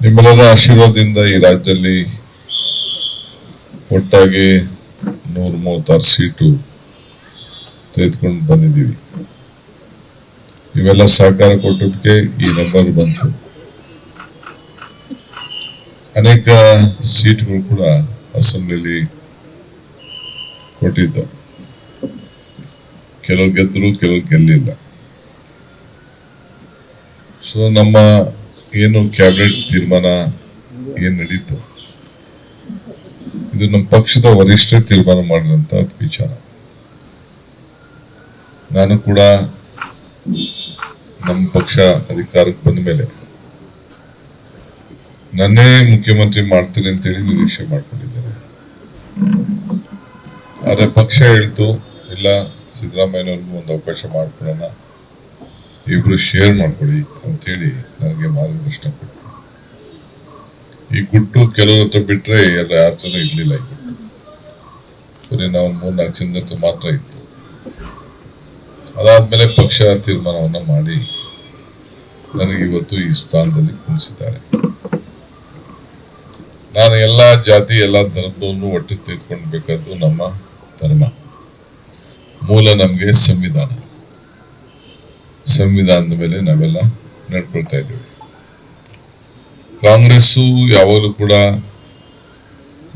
ನಿಮ್ಮೆಲ್ಲರ ಆಶೀರ್ವಾದದಿಂದ ಈ ರಾಜ್ಯದಲ್ಲಿ ಒಟ್ಟಾಗಿ 136 ಸೀಟು ತೆಗೆದುಕೊಂಡು ಬಂದಿದ್ದೀವಿ. ಇವೆಲ್ಲ ಸಹಕಾರ ಕೊಟ್ಟದಕ್ಕೆ ಈ ನಂಬರ್ ಬಂತು. ಅನೇಕ ಸೀಟ್ಗಳು ಕೂಡ ಅಸೆಂಬ್ಲಿಲಿ ಕೊಟ್ಟಿದ್ದು, ಕೆಲವರು ಗೆದ್ದರು, ಕೆಲವರು ಗೆಲ್ಲಿಲ್ಲ. ಸೊ ನಮ್ಮ ಏನು ಕ್ಯಾಬಿನೆಟ್ ತೀರ್ಮಾನ ಏನ್ ನಡೀತು, ಇದು ನಮ್ಮ ಪಕ್ಷದ ವರಿಷ್ಠ ತೀರ್ಮಾನ ಮಾಡಿದಂತ ವಿಚಾರ. ನಾನು ಕೂಡ ನಮ್ಮ ಪಕ್ಷ ಅಧಿಕಾರಕ್ಕೆ ಬಂದ ಮೇಲೆ ನನ್ನೇ ಮುಖ್ಯಮಂತ್ರಿ ಮಾಡ್ತೀನಿ ಅಂತೇಳಿ ನಿರೀಕ್ಷೆ ಮಾಡ್ಕೊಂಡಿದ್ದೇನೆ. ಆದ್ರೆ ಪಕ್ಷ ಹೇಳ್ತು, ಇಲ್ಲ ಸಿದ್ದರಾಮಯ್ಯನವ್ರಿಗೂ ಒಂದು ಅವಕಾಶ ಮಾಡ್ಕೊಡೋಣ, ಇಬ್ರು ಶೇರ್ ಮಾಡ್ಕೊಳ್ಳಿ ಅಂತೇಳಿ ನನಗೆ ಮಾರ್ಗದರ್ಶನ ಕೊಟ್ಟರು. ಈ ಗುಟ್ಟು ಕೆಲವ್ರ ಹತ್ರ ಬಿಟ್ರೆ ಎಲ್ಲ ಯಾರ ಜನ ಇರ್ಲಿಲ್ಲ. ಈ ಗುಟ್ಟು ಬರೀ ನಾವು 3-4 ಜನದ ಹತ್ರ ಮಾತ್ರ ಇತ್ತು. ಅದಾದ್ಮೇಲೆ ಪಕ್ಷ ತೀರ್ಮಾನವನ್ನ ಮಾಡಿ ನನಗೆ ಇವತ್ತು ಈ ಸ್ಥಾನದಲ್ಲಿ ಕುಣಿಸಿದ್ದಾರೆ. ನಾನು ಎಲ್ಲಾ ಜಾತಿ ಎಲ್ಲಾ ಧರ್ಮದವನ್ನು ಒಟ್ಟಿಗೆ ತೆಗೆದುಕೊಳ್ಬೇಕಾದ್ದು ನಮ್ಮ ಧರ್ಮ. ಮೂಲ ನಮ್ಗೆ ಸಂವಿಧಾನದ ಮೇಲೆ ನಾವೆಲ್ಲ ನಡ್ಕೊಳ್ತಾ ಇದ್ದೀವಿ. ಕಾಂಗ್ರೆಸ್ಸು ಯಾವಾಗಲೂ ಕೂಡ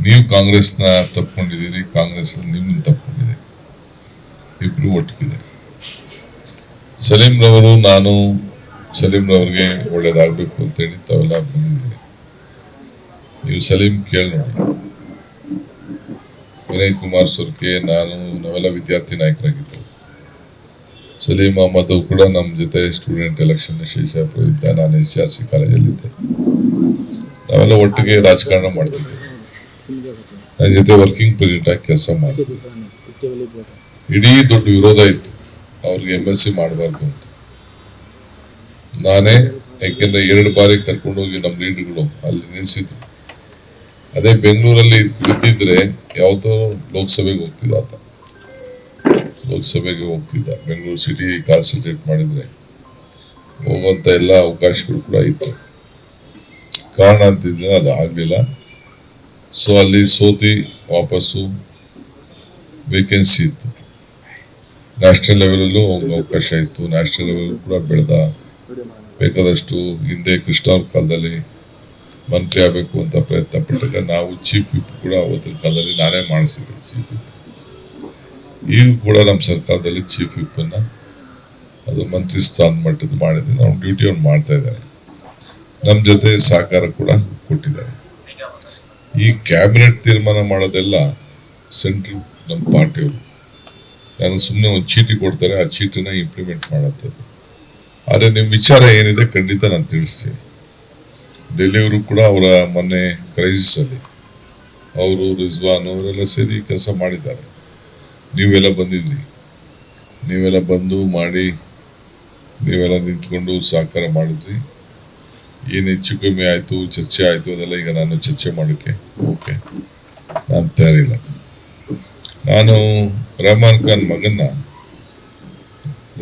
ನೀವು ಕಾಂಗ್ರೆಸ್ನ ತಪ್ಕೊಂಡಿದ್ದೀರಿ, ಕಾಂಗ್ರೆಸ್ ನಿಮ್ಮನ್ನ ತಪ್ಕೊಂಡಿದೆ, ಇಬ್ರು ಒಟ್ಟಿಗಿದೆ. ಸಲೀಂ ರವರು, ನಾನು ಸಲೀಂ ರವರಿಗೆ ಒಳ್ಳೇದಾಗಬೇಕು ಅಂತೇಳಿ ತಾವೆಲ್ಲ ಬಂದಿದ್ದೀರಿ. ನೀವು ಸಲೀಂ ಕೇಳಿ ನೋಡಿ. ವಿನಯ್ ಕುಮಾರ್ ಸುರ್ಕೆ, ನಾವೆಲ್ಲ ವಿದ್ಯಾರ್ಥಿ ನಾಯಕರಾಗಿದ್ದೆವು. ಸಲೀಂ ಅಹಮದ್ ಕೂಡ ನಮ್ಮ ಜೊತೆ ಸ್ಟೂಡೆಂಟ್ ಎಲೆಕ್ಷನ್ ಶೇಷಾಪುರ ಇದ್ದ, ನಾನು SRC ಕಾಲೇಜಲ್ಲಿದ್ದೆ. ನಾವೆಲ್ಲ ಒಟ್ಟಿಗೆ ರಾಜಕಾರಣ ಮಾಡ್ತಿದ್ದೆ. ನನ್ನ ಜೊತೆ ವರ್ಕಿಂಗ್ ಪ್ರೆಸಿಡೆಂಟ್ ಆಗಿ ಕೆಲಸ ಮಾಡ್ತಿದ್ದೆ. ಇಡೀ ದೊಡ್ಡ ವಿರೋಧ ಇತ್ತು ಅವ್ರಿಗೆ MSc ಮಾಡಬಾರ್ದು ಅಂತ. ನಾನೇ, ಯಾಕೆಂದ್ರೆ 2 ಬಾರಿ ಕರ್ಕೊಂಡೋಗಿ ನಮ್ಮ ಲೀಡರ್ಗಳು ಅಲ್ಲಿ ನಿಲ್ಸಿದ್ರು. ಅದೇ ಬೆಂಗಳೂರಲ್ಲಿ ಇದ್ದಿದ್ರೆ ಯಾವತ್ತೋ ಲೋಕಸಭೆಗೆ ಹೋಗ್ತಿದ್ದ ಆತ, ಲೋಕಸಭೆಗೆ ಹೋಗ್ತಿದ್ದ. ಬೆಂಗಳೂರು ಸಿಟಿ ಕಾನ್ಸಂಟ್ರೇಟ್ ಮಾಡಿದ್ರೆ ಹೋಗುವಂತ ಎಲ್ಲ ಅವಕಾಶಗಳು ಕೂಡ ಇತ್ತು. ಕಾರಣ ಅಂತಿದ್ರೆ ಅದು ಆಗ್ಲಿಲ್ಲ. ಸೊ ಅಲ್ಲಿ ಸೋತಿ ವಾಪಸ್ಸು ವೇಕೆನ್ಸಿ ಇತ್ತು. ನ್ಯಾಷನಲ್ ಲೆವೆಲಲ್ಲೂ ಹೋಗೋ ಅವಕಾಶ ಇತ್ತು. ನ್ಯಾಷನಲ್ ಲೆವೆಲ್ ಕೂಡ ಬೆಳೆದ. ಬೇಕಾದಷ್ಟು ಹಿಂದೆ ಕೃಷ್ಣ ಕಾಲದಲ್ಲಿ ಮಂತ್ರಿ ಆಗಬೇಕು ಅಂತ ಪ್ರಯತ್ನ ಪಟ್ಟಾಗ ನಾವು ಚೀಫ್ ವಿಪ್ ಕೂಡ ಅವತ್ತಿನ ಕಾಲದಲ್ಲಿ ನಾನೇ ಮಾಡಿಸಿದ್ದೆ ಚೀಫ್ ವಿಪ್. ಈಗ ಕೂಡ ನಮ್ಮ ಸರ್ಕಾರದಲ್ಲಿ ಚೀಫ್ ವಿಪ್ ಅನ್ನ ಅದು ಮಂತ್ರಿ ಸ್ಥಾನ ಮಟ್ಟದ ಮಾಡಿದ್ರೆ ನಾವು ಡ್ಯೂಟಿಯನ್ನು ಮಾಡ್ತಾ ಇದ್ದಾರೆ. ನಮ್ಮ ಜೊತೆ ಸಹಕಾರ ಕೂಡ ಕೊಟ್ಟಿದ್ದಾರೆ. ಈ ಕ್ಯಾಬಿನೆಟ್ ತೀರ್ಮಾನ ಮಾಡೋದೆಲ್ಲ ಸೆಂಟ್ರಲ್ ನಮ್ಮ ಪಾರ್ಟಿಯವರು. ನಾನು ಸುಮ್ಮನೆ ಒಂದು ಚೀಟಿ ಕೊಡ್ತಾರೆ, ಆ ಚೀಟಿನ ಇಂಪ್ಲಿಮೆಂಟ್ ಮಾಡತ್ತದು. ಆದರೆ ನಿಮ್ಮ ವಿಚಾರ ಏನಿದೆ ಖಂಡಿತ ನಾನು ತಿಳಿಸ್ತೀನಿ. ಡೆಲ್ಲಿಯವರು ಕೂಡ ಅವರ ಮೊನ್ನೆ ಕ್ರೈಸಿಸ್ ಅಲ್ಲಿ ಅವರು ರಿಜ್ವಾನ್ ಅವರೆಲ್ಲ ಸೇರಿ ಕೆಲಸ ಮಾಡಿದ್ದಾರೆ. ನೀವೆಲ್ಲ ಬಂದಿದ್ರಿ, ನೀವೆಲ್ಲ ಬಂದು ಮಾಡಿ, ನೀವೆಲ್ಲ ನಿಂತ್ಕೊಂಡು ಸಹಕಾರ ಮಾಡಿದ್ರಿ. ಏನು ಹೆಚ್ಚು ಕಮ್ಮಿ ಆಯ್ತು, ಚರ್ಚೆ ಆಯ್ತು, ಅದೆಲ್ಲ ಈಗ ನಾನು ಚರ್ಚೆ ಮಾಡೋಕ್ಕೆ ಓಕೆ ನಾನು ತಯಾರಿಲ್ಲ. ನಾನು ರೆಹಮಾನ್ ಖಾನ್ ಮಗನ್ನ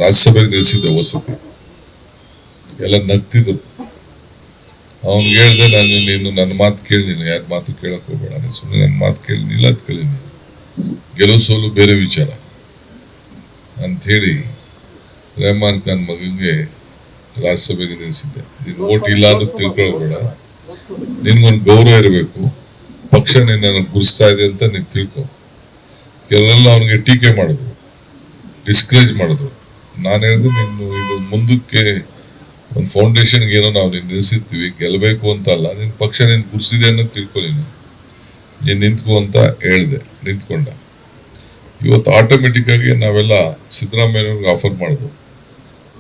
ರಾಜ್ಯಸಭೆಗೆ ನಿಲ್ಲಿಸಿದ್ದೆ ವಸತಿ. ಎಲ್ಲ ನಗ್ತಿದ್ರು. ಅವ್ನಿಗೆ ಹೇಳ್ದೆ, ನೀನು ನನ್ನ ಮಾತು ಕೇಳಿ, ನೀನು ಯಾರ ಮಾತು ಕೇಳಕ್ ಹೋಗ್ಬೇಡ, ನೀನು ಸುಮ್ಮನೆ ನನ್ನ ಮಾತು ಕೇಳಿ ನಿಲ್ಲದ್ ಕಲಿ, ನೀನು ಗೆಲುವು ಸೋಲು ಬೇರೆ ವಿಚಾರ ಅಂಥೇಳಿ ರೆಹಮಾನ್ ಖಾನ್ ಮಗನಿಗೆ ರಾಜ್ಯಸಭೆಗೆ ನಿಲ್ಲಿಸಿದ್ದೆ. ನೀನು ಓಟ್ ಇಲ್ಲ ಅನ್ನೋದು ತಿಳ್ಕೊಳ್ಬೇಡ, ನಿನ್ಗೊಂದು ಗೌರವ ಇರಬೇಕು, ಪಕ್ಷ ನಿನ್ನನ್ನು ಗುರುಸ್ತಾ ಇದೆ ಅಂತ ನೀನು ತಿಳ್ಕೊ. ಕೆಲವೆಲ್ಲ ಅವನಿಗೆ ಟೀಕೆ ಮಾಡಿದ್ರು, ಡಿಸ್ಕರೇಜ್ ಮಾಡಿದ್ರು. ನಾನು ಹೇಳಿದೆ, ನೀನು ಇದು ಮುಂದಕ್ಕೆ ಒಂದು ಫೌಂಡೇಶನ್ಗೆ ಏನೋ ನಾವು ನೀನು ನಿಲ್ಲಿಸಿರ್ತೀವಿ, ಗೆಲ್ಲಬೇಕು ಅಂತ ಅಲ್ಲ, ನಿನ್ನ ಪಕ್ಷ ನೀನು ಗುರುಸಿದೆ ಅನ್ನೋದು ತಿಳ್ಕೊ, ನೀನು ನಿಂತ್ಕೊ ಅಂತ ಹೇಳಿದೆ. ನಿಂತ್ಕೊಂಡ. ಇವತ್ತು ಆಟೋಮೆಟಿಕ್ ಆಗಿ ನಾವೆಲ್ಲ ಸಿದ್ದರಾಮಯ್ಯವ್ರಿಗೆ ಆಫರ್ ಮಾಡಿದ್ವು,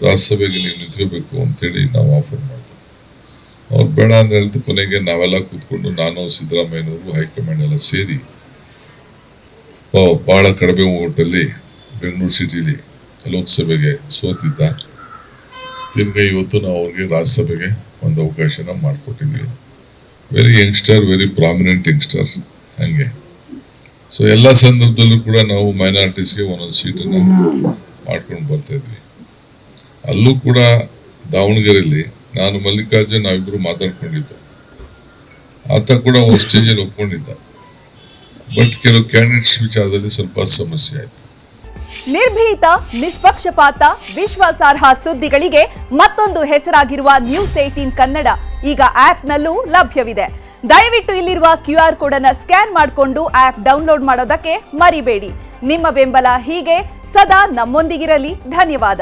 ರಾಜ್ಯಸಭೆಗೆ ನೀವು ನಿಂತ್ಕೋಬೇಕು ಅಂತೇಳಿ ನಾವು ಆಫರ್ ಮಾಡಿದ್ವಿ. ಅವ್ರು ಬೇಡ ಅಂತ ಹೇಳಿದ ಕೊನೆಗೆ ನಾವೆಲ್ಲ ಕೂತ್ಕೊಂಡು, ನಾನು ಸಿದ್ದರಾಮಯ್ಯನವರು ಹೈಕಮಾಂಡ್ ಎಲ್ಲ ಸೇರಿ ಬಹಳ ಕಡಿಮೆ ಓಟಲ್ಲಿ ಬೆಂಗಳೂರು ಸಿಟಿಲಿ ಲೋಕಸಭೆಗೆ ಸೋತಿದ್ದ. ತಿರ್ಗಿ ಇವತ್ತು ನಾವು ಅವ್ರಿಗೆ ರಾಜ್ಯಸಭೆಗೆ ಒಂದು ಅವಕಾಶನ ಮಾಡಿಕೊಟ್ಟಿದ್ವಿ. Very youngster, very prominent youngster. ಹಂಗೆ ಸೊ ಎಲ್ಲ ಸಂದರ್ಭದಲ್ಲೂ ಕೂಡ ನಾವು ಮೈನಾರಿಟೀಸ್ಗೆ ಒಂದೊಂದು ಸೀಟನ್ನು ಮಾಡ್ಕೊಂಡು ಬರ್ತಾ ಇದ್ವಿ. ಅಲ್ಲೂ ಕೂಡ ದಾವಣಗೆರೆಯಲ್ಲಿ ನಾನು ಮಲ್ಲಿಕಾರ್ಜುನ್ ನಾವಿಬ್ರು ಮಾತಾಡ್ಕೊಂಡಿದ್ದು, ಆತ ಕೂಡ ಒಂದು ಸ್ಟೇಜಲ್ಲಿ ಒಪ್ಕೊಂಡಿದ್ದ. ಬಟ್ ಕೆಲವು ಕ್ಯಾಂಡಿಡೇಟ್ಸ್ ವಿಚಾರದಲ್ಲಿ ಸ್ವಲ್ಪ ಸಮಸ್ಯೆ ಆಯ್ತು. ನಿರ್ಭೀತ, ನಿಷ್ಪಕ್ಷಪಾತ, ವಿಶ್ವಾಸಾರ್ಹ ಸುದ್ದಿಗಳಿಗೆ ಮತ್ತೊಂದು ಹೆಸರಾಗಿರುವ News18 ಕನ್ನಡ ಈಗ ಆಪ್ನಲ್ಲೂ ಲಭ್ಯವಿದೆ. ದಯವಿಟ್ಟು ಇಲ್ಲಿರುವ QR ಕೋಡ್ ಅನ್ನು ಸ್ಕ್ಯಾನ್ ಮಾಡಿಕೊಂಡು ಆಪ್ ಡೌನ್ಲೋಡ್ ಮಾಡೋದಕ್ಕೆ ಮರಿಬೇಡಿ. ನಿಮ್ಮ ಬೆಂಬಲ ಹೀಗೆ ಸದಾ ನಮ್ಮೊಂದಿಗಿರಲಿ. ಧನ್ಯವಾದ.